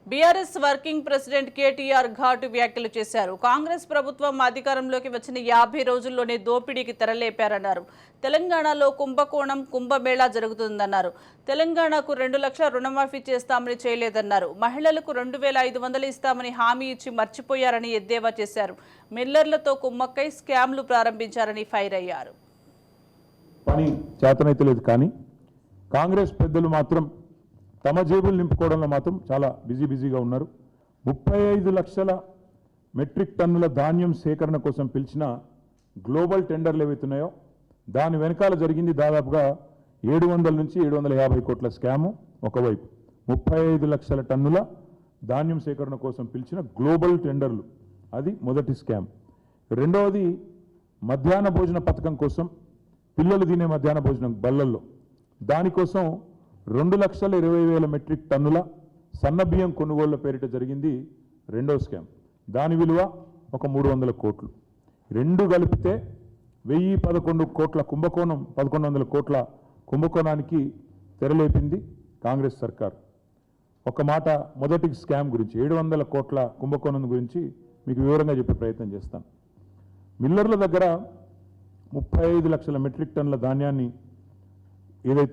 BRS working president KTR ఘాటు వ్యాఖ్యలు చేశారు. కాంగ్రెస్ ప్రభుత్వం అధికారంలోకి వచ్చిన 50 రోజుల్లోనే దోపిడీకి తెరలేపారన్నారు. తెలంగాణలో కుంభకోణం కుంభమేళా జరుగుతుందన్నారు. తెలంగాణకు 2 లక్షల రుణమాఫీ చేస్తామని చేయలేదన్నారు. మహిళలకు 2500 ఇస్తామని హామీ ఇచ్చి మర్చిపోయారని ఎద్దేవా చేశారు. మిల్లర్లతో కుమ్మక్కై స్కామ్లు ప్రారంభించారని ఫైర్ అయ్యారు. పని చేతనైతే లేదు, కానీ కాంగ్రెస్ పెద్దలు మాత్రం తమ జేబులు నింపుకోవడంలో మాత్రం చాలా బిజీగా ఉన్నారు. 35 లక్షల మెట్రిక్ టన్నుల ధాన్యం సేకరణ కోసం పిలిచిన గ్లోబల్ టెండర్లు ఏవైతున్నాయో దాని వెనకాల జరిగింది దాదాపుగా 700 నుంచి 750 కోట్ల స్కాము. ఒకవైపు 35 లక్షల టన్నుల ధాన్యం సేకరణ కోసం పిలిచిన గ్లోబల్ టెండర్లు, అది మొదటి స్కామ్. రెండవది మధ్యాహ్న భోజన పథకం కోసం, పిల్లలు తినే మధ్యాహ్న భోజనం బళ్ళల్లో, దానికోసం 2,20,000 మెట్రిక్ టన్నుల సన్నబియ్యం కొనుగోళ్ల పేరిట జరిగింది రెండో స్కామ్. దాని విలువ ఒక 300 కోట్లు. రెండు కలిపితే 1011 కోట్ల కుంభకోణం, 1100 కోట్ల కుంభకోణానికి తెరలేపింది కాంగ్రెస్ సర్కార్. ఒక మాట మొదటి స్కామ్ గురించి, 700 కోట్ల కుంభకోణం గురించి మీకు వివరంగా చెప్పే ప్రయత్నం చేస్తాను. మిల్లర్ల దగ్గర 35 లక్షల మెట్రిక్ టన్నుల ధాన్యాన్ని ఏదైతే